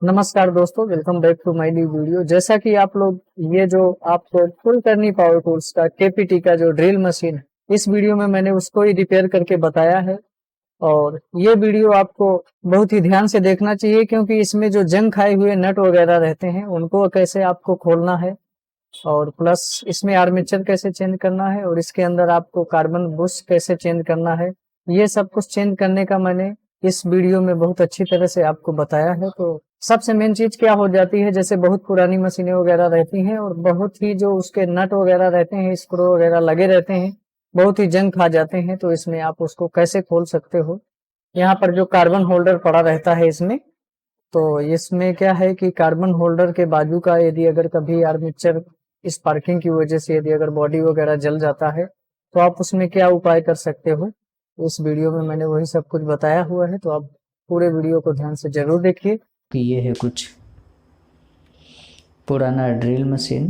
नमस्कार दोस्तों, welcome back to my new video. जैसा कि आप लोग ये जो आपको कुलकर्णी पावर टूल्स का केपीटी का जो ड्रिल मशीन है, इस वीडियो में मैंने उसको ही रिपेयर करके बताया है। और ये वीडियो आपको बहुत ही ध्यान से देखना चाहिए, क्योंकि इसमें जो जंग खाए हुए नट वगैरह रहते हैं उनको कैसे आपको खोलना है, और प्लस इसमें आर्मेचर कैसे चेंज करना है, और इसके अंदर आपको कार्बन बुश कैसे चेंज करना है, ये सब कुछ चेंज करने का मैंने इस वीडियो में बहुत अच्छी तरह से आपको बताया है। तो सबसे मेन चीज क्या हो जाती है, जैसे बहुत पुरानी मशीनें वगैरह रहती हैं और बहुत ही जो उसके नट वगैरह रहते हैं, स्क्रू वगैरह लगे रहते हैं, बहुत ही जंग खा जाते हैं। तो इसमें आप उसको कैसे खोल सकते हो, यहाँ पर जो कार्बन होल्डर पड़ा रहता है इसमें, तो इसमें क्या है कि कार्बन होल्डर के बाजू का यदि अगर कभी आर्मेचर स्पार्किंग की वजह से यदि अगर बॉडी वगैरह जल जाता है, तो आप उसमें क्या उपाय कर सकते हो, इस वीडियो में मैंने वही सब कुछ बताया हुआ है। तो आप पूरे वीडियो को ध्यान से जरूर देखिए। कि ये है कुछ पुराना ड्रिल मशीन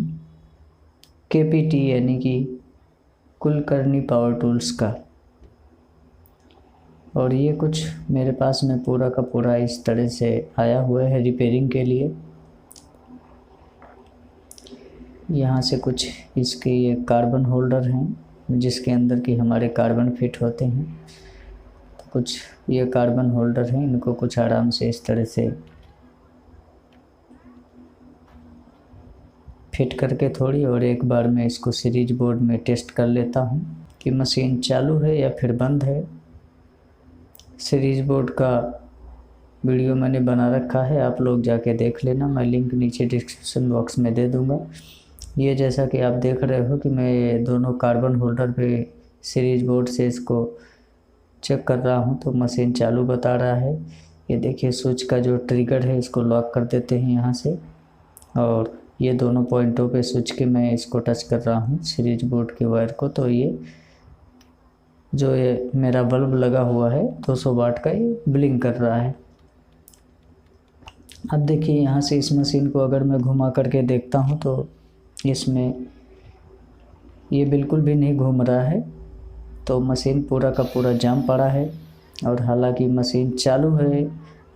केपीटी यानी कि कुलकर्णी पावर टूल्स का, और ये कुछ मेरे पास में पूरा का पूरा इस तरह से आया हुआ है रिपेयरिंग के लिए। यहाँ से कुछ इसके ये कार्बन होल्डर हैं जिसके अंदर की हमारे कार्बन फिट होते हैं। तो कुछ ये कार्बन होल्डर हैं, इनको कुछ आराम से इस तरह से फिट करके थोड़ी, और एक बार मैं इसको सीरीज बोर्ड में टेस्ट कर लेता हूँ कि मशीन चालू है या फिर बंद है। सीरीज बोर्ड का वीडियो मैंने बना रखा है, आप लोग जाके देख लेना, मैं लिंक नीचे डिस्क्रिप्शन बॉक्स में दे दूँगा। ये जैसा कि आप देख रहे हो कि मैं दोनों कार्बन होल्डर पे सीरीज बोर्ड से इसको चेक कर रहा हूँ, तो मशीन चालू बता रहा है। ये देखिए स्विच का जो ट्रिगर है इसको लॉक कर देते हैं यहाँ से, और ये दोनों पॉइंटों पे स्विच के मैं इसको टच कर रहा हूँ सीरीज बोर्ड के वायर को। तो ये जो ये मेरा बल्ब लगा हुआ है 200 वाट का, ये ब्लिंक कर रहा है। अब देखिए यहाँ से इस मशीन को अगर मैं घुमा करके देखता हूँ तो इसमें ये बिल्कुल भी नहीं घूम रहा है, तो मशीन पूरा का पूरा जाम पड़ा है। और हालांकि मशीन चालू है,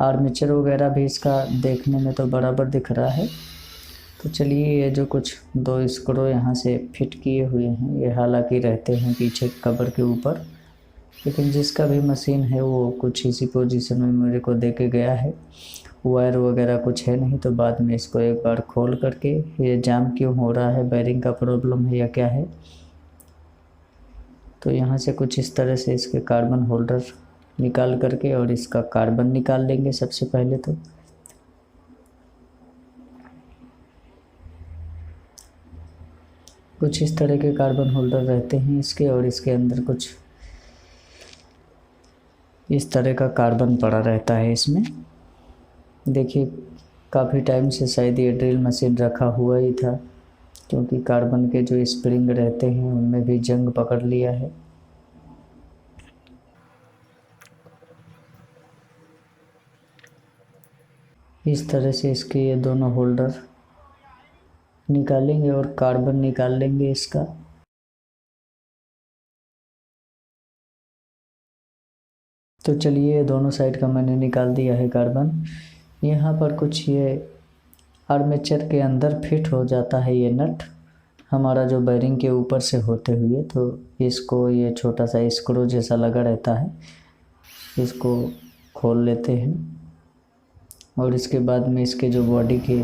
आर्मेचर वगैरह भी इसका देखने में तो बराबर दिख रहा है। तो चलिए, ये जो कुछ दो स्क्रू यहाँ से फिट किए हुए हैं, ये हालांकि रहते हैं पीछे कवर के ऊपर, लेकिन जिसका भी मशीन है वो कुछ इसी पोजीशन में मेरे को दे के गया है। वायर वगैरह कुछ है नहीं, तो बाद में इसको एक बार खोल करके ये जाम क्यों हो रहा है, बेरिंग का प्रॉब्लम है या क्या है। तो यहाँ से कुछ इस तरह से इसके कार्बन होल्डर निकाल करके और इसका कार्बन निकाल लेंगे सबसे पहले। तो कुछ इस तरह के कार्बन होल्डर रहते हैं इसके, और इसके अंदर कुछ इस तरह का कार्बन पड़ा रहता है इसमें। देखिए काफ़ी टाइम से शायद ये ड्रिल मशीन रखा हुआ ही था, क्योंकि कार्बन के जो स्प्रिंग रहते हैं उनमें भी जंग पकड़ लिया है। इस तरह से इसके ये दोनों होल्डर निकालेंगे और कार्बन निकाल लेंगे इसका। तो चलिए, दोनों साइड का मैंने निकाल दिया है कार्बन। यहाँ पर कुछ ये आर्मेचर के अंदर फिट हो जाता है ये नट हमारा, जो बेरिंग के ऊपर से होते हुए। तो इसको ये छोटा सा स्क्रू जैसा लगा रहता है, इसको खोल लेते हैं, और इसके बाद में इसके जो बॉडी के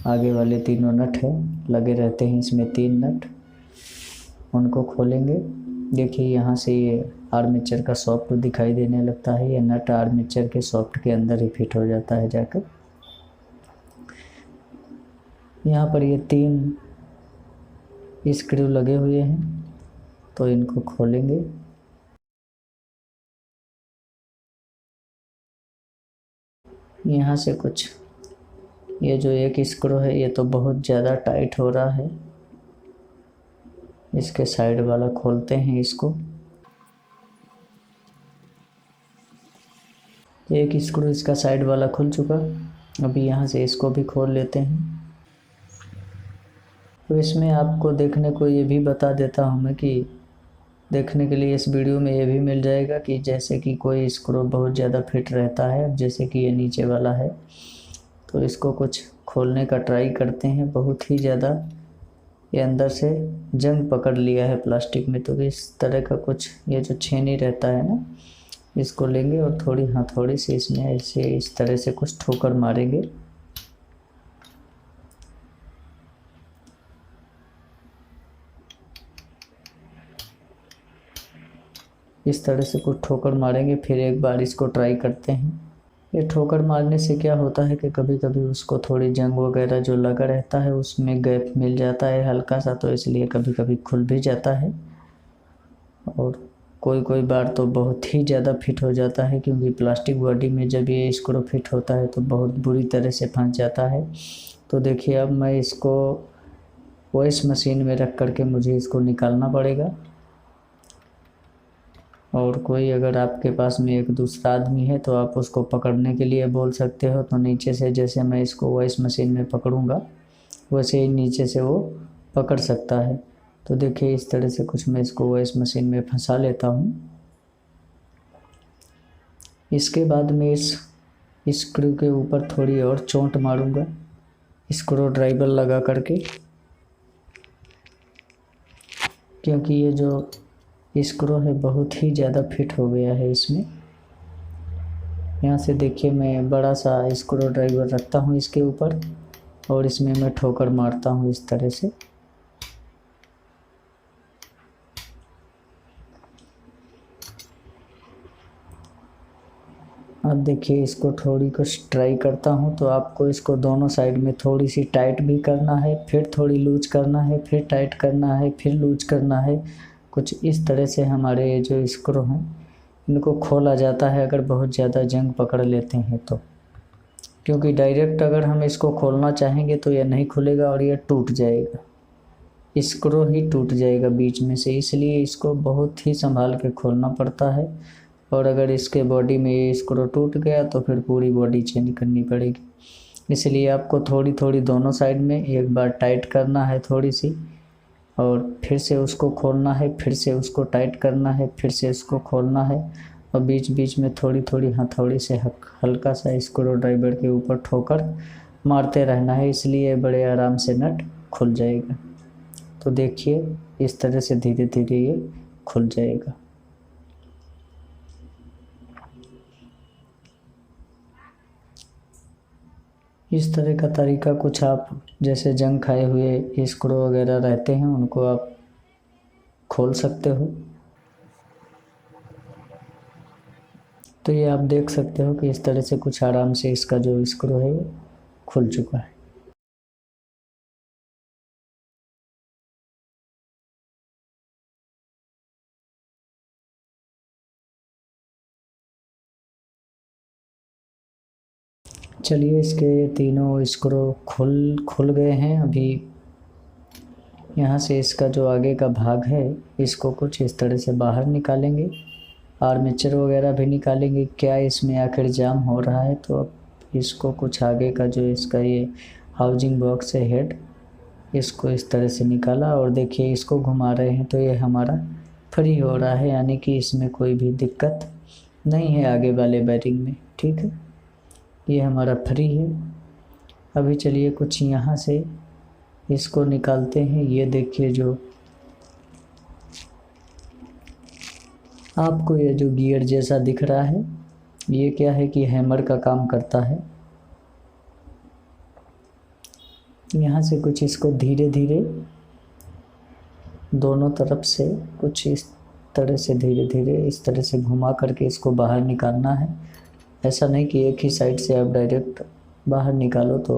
आगे वाले तीनों नट हैं लगे रहते हैं, इसमें 3 नट, उनको खोलेंगे। देखिए यहाँ से ये आर्मेचर का सॉफ्ट दिखाई देने लगता है, ये नट आर्मेचर के सॉफ्ट के अंदर ही फिट हो जाता है जाकर। यहाँ पर ये 3 स्क्रू लगे हुए हैं, तो इनको खोलेंगे। यहाँ से कुछ ये जो एक स्क्रू है ये तो बहुत ज़्यादा टाइट हो रहा है, इसके साइड वाला खोलते हैं इसको। एक स्क्रू इसका साइड वाला खुल चुका, अभी यहाँ से इसको भी खोल लेते हैं। तो इसमें आपको देखने को ये भी बता देता हूँ मैं कि देखने के लिए इस वीडियो में ये भी मिल जाएगा कि जैसे कि कोई स्क्रू बहुत ज़्यादा फिट रहता है, जैसे कि ये नीचे वाला है, तो इसको कुछ खोलने का ट्राई करते हैं। बहुत ही ज़्यादा ये अंदर से जंग पकड़ लिया है प्लास्टिक में, तो इस तरह का कुछ ये जो छेनी रहता है ना, इसको लेंगे और थोड़ी हथौड़ी से इसमें ऐसे इस तरह से कुछ ठोकर मारेंगे। इस तरह से कुछ ठोकर मारेंगे, फिर एक बार इसको ट्राई करते हैं। ये ठोकर मारने से क्या होता है कि कभी कभी उसको थोड़ी जंग वगैरह जो लगा रहता है उसमें गैप मिल जाता है हल्का सा, तो इसलिए कभी कभी खुल भी जाता है। और कोई कोई बार तो बहुत ही ज़्यादा फिट हो जाता है, क्योंकि प्लास्टिक बॉडी में जब ये स्क्रू फिट होता है तो बहुत बुरी तरह से फंस जाता है। तो देखिए अब मैं इसको वॉइस मशीन में रख करके मुझे इसको निकालना पड़ेगा। और कोई अगर आपके पास में एक दूसरा आदमी है तो आप उसको पकड़ने के लिए बोल सकते हो, तो नीचे से जैसे मैं इसको वॉइस मशीन में पकड़ूंगा वैसे ही नीचे से वो पकड़ सकता है। तो देखिए इस तरह से कुछ मैं इसको वॉइस मशीन में फंसा लेता हूँ। इसके बाद मैं इस स्क्रू के ऊपर थोड़ी और चोंट मारूंगा स्क्रू ड्राइवर लगा करके, क्योंकि ये जो स्क्रू है बहुत ही ज़्यादा फिट हो गया है इसमें। यहाँ से देखिए मैं बड़ा सा स्क्रू ड्राइवर रखता हूँ इसके ऊपर और इसमें मैं ठोकर मारता हूँ इस तरह से। अब देखिए इसको थोड़ी कुछ ट्राई करता हूँ, तो आपको इसको दोनों साइड में थोड़ी सी टाइट भी करना है, फिर थोड़ी लूज करना है, फिर टाइट करना है, फिर लूज करना है। कुछ इस तरह से हमारे ये जो स्क्रू हैं इनको खोला जाता है अगर बहुत ज़्यादा जंग पकड़ लेते हैं तो, क्योंकि डायरेक्ट अगर हम इसको खोलना चाहेंगे तो यह नहीं खुलेगा और यह टूट जाएगा, स्क्रू ही टूट जाएगा बीच में से। इसलिए इसको बहुत ही संभाल के खोलना पड़ता है, और अगर इसके बॉडी में ये स्क्रू टूट गया तो फिर पूरी बॉडी चेंज करनी पड़ेगी। इसलिए आपको थोड़ी थोड़ी दोनों साइड में एक बार टाइट करना है थोड़ी सी, और फिर से उसको खोलना है, फिर से उसको टाइट करना है, फिर से उसको खोलना है, और बीच बीच में थोड़ी थोड़ी हथौड़ी से हल्का सा स्क्रू ड्राइवर के ऊपर ठोकर मारते रहना है। इसलिए बड़े आराम से नट खुल जाएगा। तो देखिए इस तरह से धीरे धीरे ये खुल जाएगा। इस तरह का तरीका कुछ आप जैसे जंग खाए हुए स्क्रू वगैरह रहते हैं उनको आप खोल सकते हो। तो ये आप देख सकते हो कि इस तरह से कुछ आराम से इसका जो स्क्रू है खुल चुका है। चलिए इसके तीनों स्क्रू खुल गए हैं। अभी यहाँ से इसका जो आगे का भाग है इसको कुछ इस तरह से बाहर निकालेंगे, आर्मेचर वगैरह भी निकालेंगे क्या इसमें आखिर जाम हो रहा है। तो अब इसको कुछ आगे का जो इसका ये हाउसिंग बॉक्स है हेड, इसको इस तरह से निकाला और देखिए इसको घुमा रहे हैं तो ये हमारा फ्री हो रहा है, यानी कि इसमें कोई भी दिक्कत नहीं है आगे वाले बैरिंग में। ठीक है, ये हमारा फ्री है। अभी चलिए कुछ यहाँ से इसको निकालते हैं। ये देखिए जो आपको ये जो गियर जैसा दिख रहा है ये क्या है कि हैमर का काम करता है। यहाँ से कुछ इसको धीरे धीरे दोनों तरफ से कुछ इस तरह से धीरे धीरे इस तरह से घुमा करके इसको बाहर निकालना है। ऐसा नहीं कि एक ही साइड से आप डायरेक्ट बाहर निकालो तो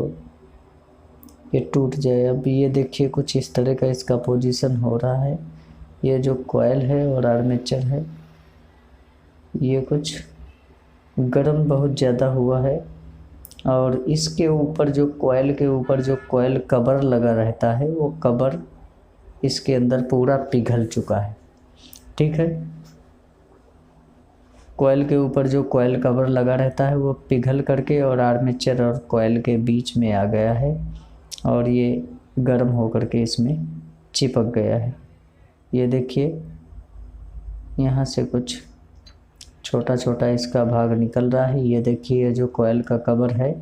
ये टूट जाए। अब ये देखिए कुछ इस तरह का इसका पोजीशन हो रहा है। ये जो कॉइल है और आर्मेचर है ये कुछ गर्म बहुत ज़्यादा हुआ है, और इसके ऊपर जो कॉइल के ऊपर जो कॉइल कवर लगा रहता है वो कवर इसके अंदर पूरा पिघल चुका है। ठीक है, कॉइल के ऊपर जो कॉइल कवर लगा रहता है वो पिघल करके और आर्मेचर और कॉइल के बीच में आ गया है और ये गर्म होकर के इसमें चिपक गया है। ये देखिए यहाँ से कुछ छोटा छोटा इसका भाग निकल रहा है। ये देखिए जो कॉइल का कवर है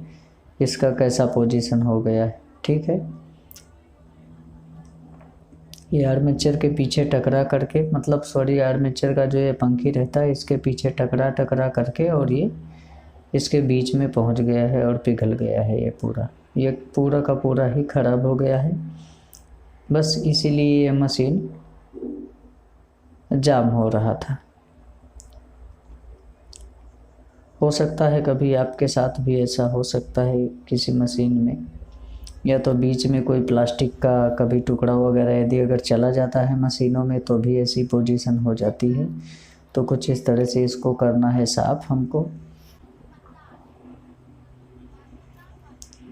इसका कैसा पोजीशन हो गया है। ठीक है, ये आर्मेचर के पीछे टकरा करके, मतलब सॉरी, आर्मेचर का जो ये पंखी रहता है इसके पीछे टकरा टकरा करके और ये इसके बीच में पहुंच गया है और पिघल गया है। ये पूरा का पूरा ही ख़राब हो गया है। बस इसीलिए ये मशीन जाम हो रहा था। हो सकता है कभी आपके साथ भी ऐसा हो सकता है किसी मशीन में, या तो बीच में कोई प्लास्टिक का कभी टुकड़ा वगैरह यदि अगर चला जाता है मशीनों में तो भी ऐसी पोजीशन हो जाती है। तो कुछ इस तरह से इसको करना है साफ हमको।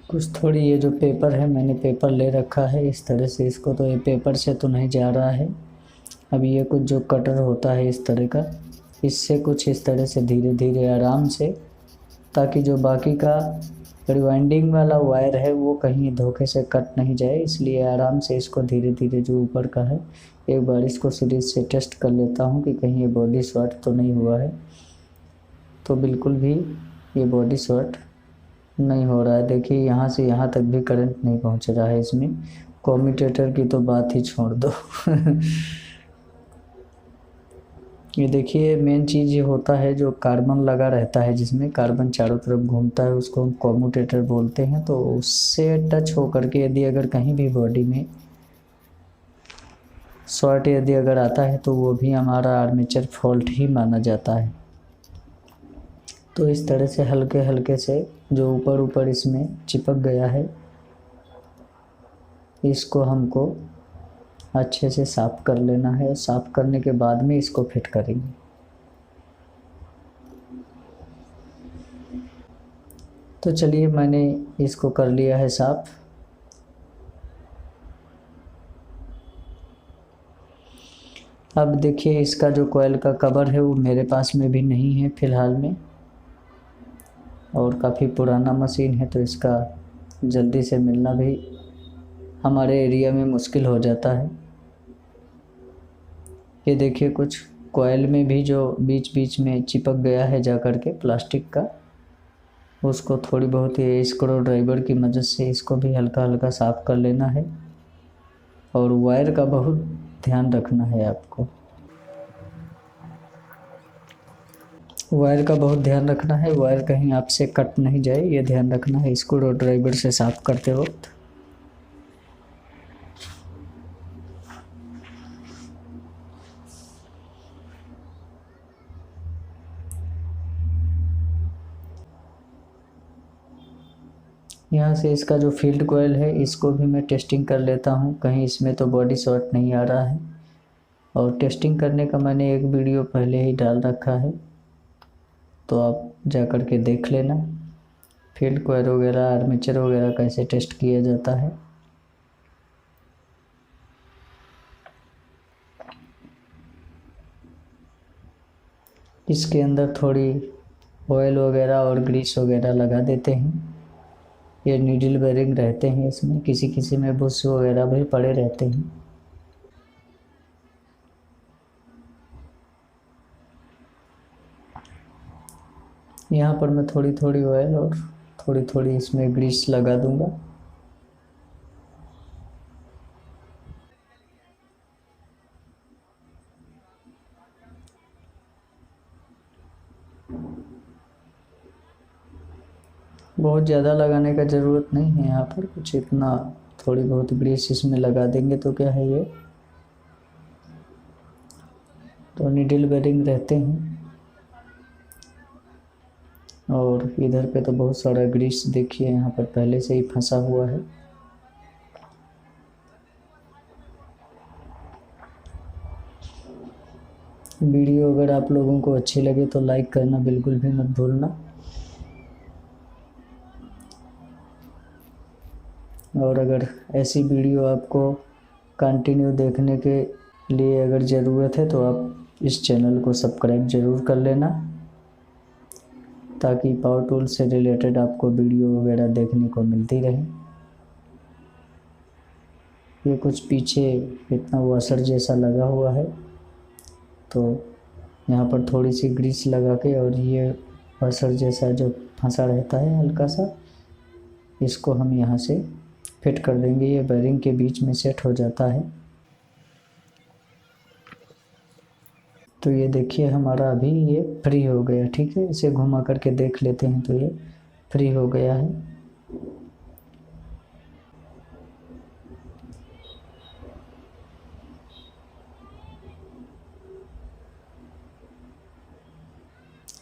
कुछ थोड़ी ये जो पेपर है, मैंने पेपर ले रखा है इस तरह से इसको, तो ये पेपर से तो नहीं जा रहा है। अब ये कुछ जो कटर होता है इस तरह का, इससे कुछ इस तरह से धीरे धीरे आराम से, ताकि जो बाकी का रिवाइंडिंग वाला वायर है वो कहीं धोखे से कट नहीं जाए, इसलिए आराम से इसको धीरे धीरे जो ऊपर का है, एक बार इसको सीरीज से टेस्ट कर लेता हूँ कि कहीं ये बॉडी शॉर्ट तो नहीं हुआ है। तो बिल्कुल भी ये बॉडी शॉर्ट नहीं हो रहा है। देखिए यहाँ से यहाँ तक भी करंट नहीं पहुँच रहा है इसमें। कम्यूटेटर की तो बात ही छोड़ दो। ये देखिए मेन चीज़ ये होता है जो कार्बन लगा रहता है, जिसमें कार्बन चारों तरफ घूमता है, उसको हम कम्यूटेटर बोलते हैं। तो उससे टच होकर के यदि अगर कहीं भी बॉडी में शॉर्ट यदि अगर आता है तो वो भी हमारा आर्मेचर फॉल्ट ही माना जाता है। तो इस तरह से हल्के हल्के से जो ऊपर ऊपर इसमें चिपक गया है, इसको हमको अच्छे से साफ़ कर लेना है। साफ़ करने के बाद में इसको फिट करेंगे। तो चलिए मैंने इसको कर लिया है साफ़। अब देखिए इसका जो कॉइल का कवर है वो मेरे पास में भी नहीं है फ़िलहाल में, और काफ़ी पुराना मशीन है तो इसका जल्दी से मिलना भी हमारे एरिया में मुश्किल हो जाता है। ये देखिए कुछ कॉइल में भी जो बीच बीच में चिपक गया है जा कर के प्लास्टिक का, उसको थोड़ी बहुत ये स्क्रू ड्राइवर की मदद से इसको भी हल्का हल्का साफ़ कर लेना है। और वायर का बहुत ध्यान रखना है आपको, वायर का बहुत ध्यान रखना है, वायर कहीं आपसे कट नहीं जाए, ये ध्यान रखना है स्क्रू ड्राइवर से साफ़ करते वक्त। यहाँ से इसका जो फील्ड कॉइल है इसको भी मैं टेस्टिंग कर लेता हूँ, कहीं इसमें तो बॉडी शॉर्ट नहीं आ रहा है। और टेस्टिंग करने का मैंने एक वीडियो पहले ही डाल रखा है, तो आप जा कर के देख लेना फील्ड कॉइल वगैरह आर्मेचर वगैरह कैसे टेस्ट किया जाता है। इसके अंदर थोड़ी ऑयल वगैरह और ग्रीस वगैरह लगा देते हैं। ये नीडल बेरिंग रहते हैं इसमें, किसी किसी में बुश वगैरह भी पड़े रहते हैं। यहाँ पर मैं थोड़ी थोड़ी ऑयल और थोड़ी थोड़ी इसमें ग्रीस लगा दूंगा। बहुत ज़्यादा लगाने का ज़रूरत नहीं है, यहाँ पर कुछ इतना थोड़ी बहुत ग्रीस इसमें लगा देंगे तो क्या है, ये तो नीडल बेरिंग रहते हैं। और इधर पे तो बहुत सारा ग्रीस देखिए यहाँ पर पहले से ही फंसा हुआ है। वीडियो अगर आप लोगों को अच्छी लगे तो लाइक करना बिल्कुल भी मत भूलना। और अगर ऐसी वीडियो आपको कंटिन्यू देखने के लिए अगर ज़रूरत है तो आप इस चैनल को सब्सक्राइब ज़रूर कर लेना, ताकि पावर टूल से रिलेटेड आपको वीडियो वगैरह देखने को मिलती रहे। ये कुछ पीछे इतना वॉशर जैसा लगा हुआ है, तो यहाँ पर थोड़ी सी ग्रीस लगा के, और ये वॉशर जैसा जो फंसा रहता है हल्का सा, इसको हम यहाँ से फिट कर देंगे। ये बेरिंग के बीच में सेट हो जाता है। तो ये देखिए हमारा अभी ये फ्री हो गया। ठीक है, इसे घुमा करके देख लेते हैं तो ये फ्री हो गया है।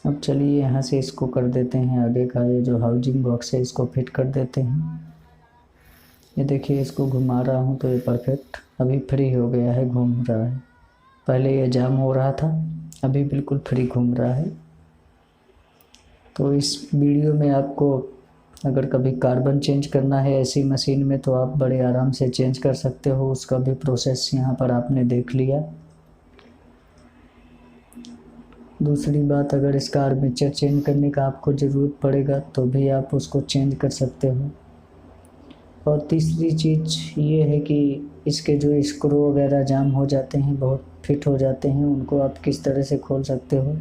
अब चलिए यहाँ से इसको कर देते हैं, आगे का ये जो हाउसिंग बॉक्स है इसको फिट कर देते हैं। ये देखिए इसको घुमा रहा हूँ तो ये परफेक्ट अभी फ्री हो गया है, घूम रहा है। पहले ये जाम हो रहा था, अभी बिल्कुल फ्री घूम रहा है। तो इस वीडियो में आपको अगर कभी कार्बन चेंज करना है ऐसी मशीन में तो आप बड़े आराम से चेंज कर सकते हो। उसका भी प्रोसेस यहाँ पर आपने देख लिया। दूसरी बात, अगर इसका आर्मेचर चेंज करने का आपको ज़रूरत पड़ेगा तो भी आप उसको चेंज कर सकते हो। और तीसरी चीज़ ये है कि इसके जो स्क्रू वगैरह जाम हो जाते हैं, बहुत फिट हो जाते हैं, उनको आप किस तरह से खोल सकते हो।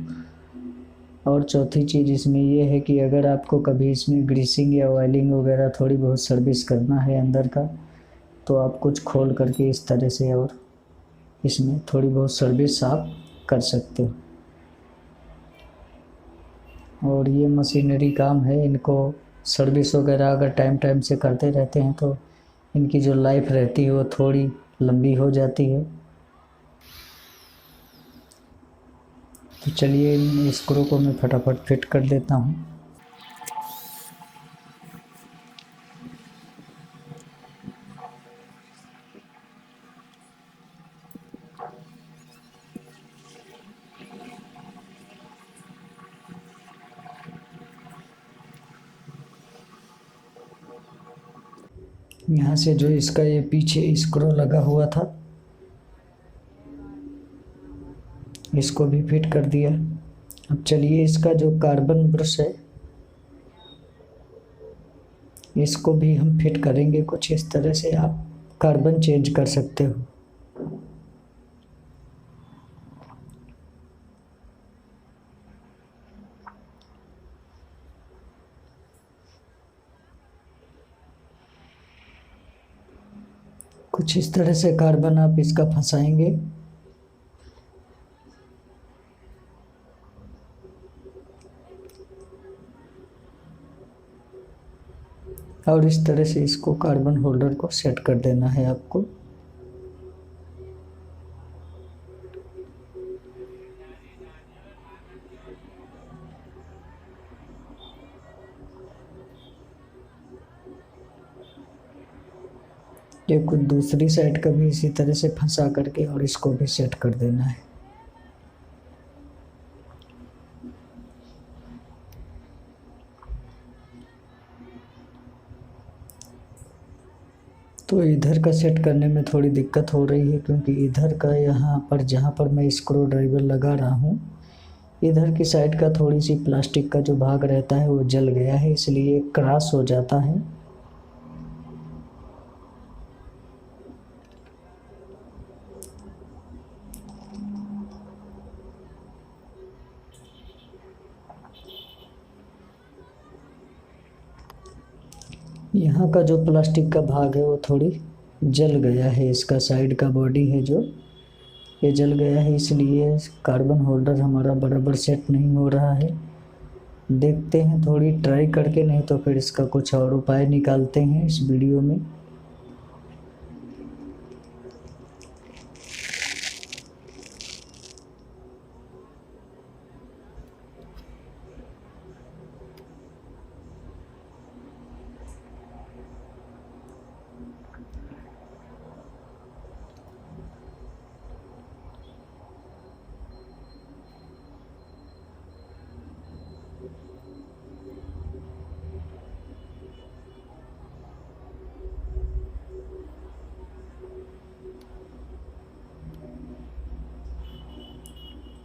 और चौथी चीज़ इसमें ये है कि अगर आपको कभी इसमें ग्रीसिंग या ऑयलिंग वगैरह थोड़ी बहुत सर्विस करना है अंदर का, तो आप कुछ खोल करके इस तरह से और इसमें थोड़ी बहुत सर्विस आप कर सकते हो। और ये मशीनरी काम है, इनको सर्विस वगैरह अगर टाइम टाइम से करते रहते हैं तो इनकी जो लाइफ रहती है वो थोड़ी लंबी हो जाती है। तो चलिए इन स्क्रू को मैं फटाफट फिट कर देता हूँ। यहाँ से जो इसका ये पीछे स्क्रू लगा हुआ था इसको भी फिट कर दिया। अब चलिए इसका जो कार्बन ब्रश है इसको भी हम फिट करेंगे। कुछ इस तरह से आप कार्बन चेंज कर सकते हो। कुछ इस तरह से कार्बन आप इसका फंसाएंगे और इस तरह से इसको कार्बन होल्डर को सेट कर देना है आपको। ये कुछ दूसरी साइड का भी इसी तरह से फंसा करके और इसको भी सेट कर देना है। तो इधर का सेट करने में थोड़ी दिक्कत हो रही है क्योंकि इधर का यहाँ पर जहाँ पर मैं स्क्रू ड्राइवर लगा रहा हूँ इधर की साइड का थोड़ी सी प्लास्टिक का जो भाग रहता है वो जल गया है, इसलिए क्रॉस हो जाता है। यहाँ का जो प्लास्टिक का भाग है वो थोड़ी जल गया है, इसका साइड का बॉडी है जो ये जल गया है, इसलिए कार्बन होल्डर हमारा बराबर सेट नहीं हो रहा है। देखते हैं थोड़ी ट्राई करके, नहीं तो फिर इसका कुछ और उपाय निकालते हैं इस वीडियो में।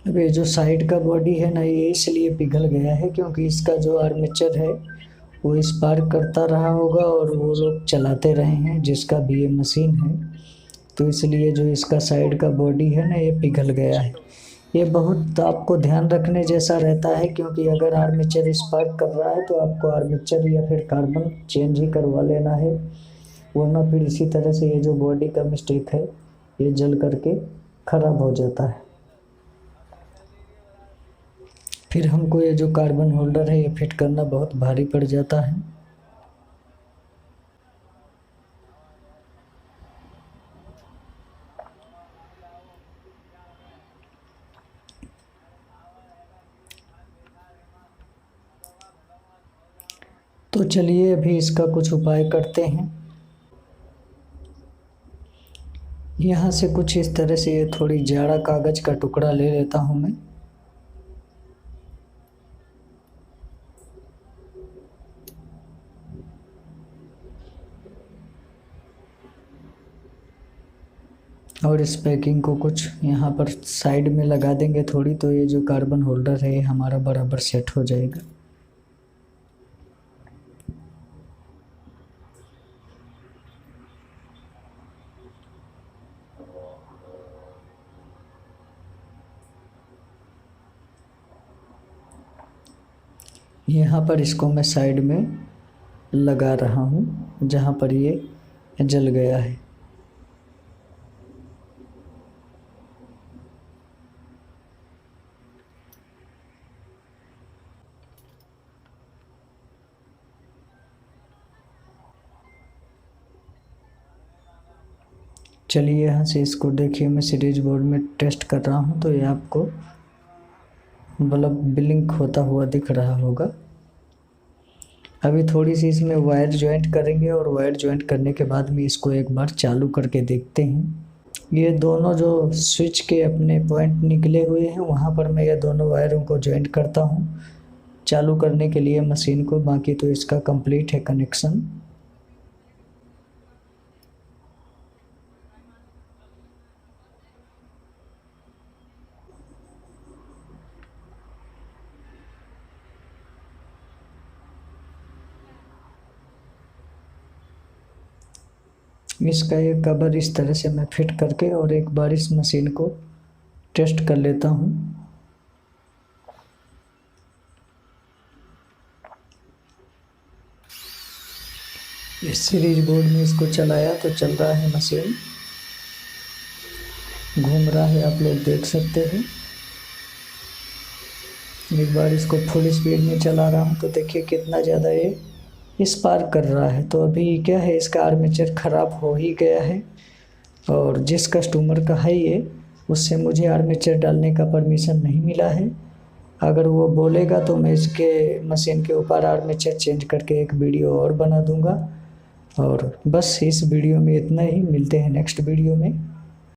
अब ये जो साइड का बॉडी है ना ये इसलिए पिघल गया है क्योंकि इसका जो आर्मेचर है वो स्पार्क करता रहा होगा और वो लोग चलाते रहे हैं जिसका भी ये मशीन है, तो इसलिए जो इसका साइड का बॉडी है ना ये पिघल गया है। ये बहुत आपको ध्यान रखने जैसा रहता है, क्योंकि अगर आर्मेचर स्पार्क कर रहा है तो आपको आर्मेचर या फिर कार्बन चेंज ही करवा लेना है, वरना फिर इसी तरह से ये जो बॉडी का मिस्टेक है ये जल करके ख़राब हो जाता है। फिर हमको ये जो कार्बन होल्डर है ये फिट करना बहुत भारी पड़ जाता है। तो चलिए अभी इसका कुछ उपाय करते हैं। यहाँ से कुछ इस तरह से ये थोड़ी जाड़ा कागज़ का टुकड़ा ले लेता हूँ मैं। और इस पैकिंग को कुछ यहाँ पर साइड में लगा देंगे थोड़ी, तो ये जो कार्बन होल्डर है ये हमारा बराबर सेट हो जाएगा। यहाँ पर इसको मैं साइड में लगा रहा हूँ जहाँ पर ये जल गया है। चलिए यहाँ से इसको देखिए, मैं सीरीज बोर्ड में टेस्ट कर रहा हूँ तो ये आपको बल्ब ब्लिंक होता हुआ दिख रहा होगा। अभी थोड़ी सी इसमें वायर ज्वाइंट करेंगे और वायर ज्वाइंट करने के बाद में इसको एक बार चालू करके देखते हैं। ये दोनों जो स्विच के अपने पॉइंट निकले हुए हैं वहाँ पर मैं ये दोनों वायरों को ज्वाइंट करता हूँ चालू करने के लिए मशीन को। बाकी तो इसका कंप्लीट है कनेक्शन। इसका एक कवर इस तरह से मैं फिट करके और एक बार इस मशीन को टेस्ट कर लेता हूँ। इस सीरीज बोर्ड में इसको चलाया तो चल रहा है, मशीन घूम रहा है, आप लोग देख सकते हैं। एक बार इसको फुल स्पीड में चला रहा हूँ तो देखिए कितना ज़्यादा ये स्पार्क कर रहा है। तो अभी क्या है, इसका आर्मेचर ख़राब हो ही गया है और जिस कस्टमर का है ये, उससे मुझे आर्मेचर डालने का परमिशन नहीं मिला है। अगर वो बोलेगा तो मैं इसके मशीन के ऊपर आर्मेचर चेंज करके एक वीडियो और बना दूंगा। और बस इस वीडियो में इतना ही, मिलते हैं नेक्स्ट वीडियो में।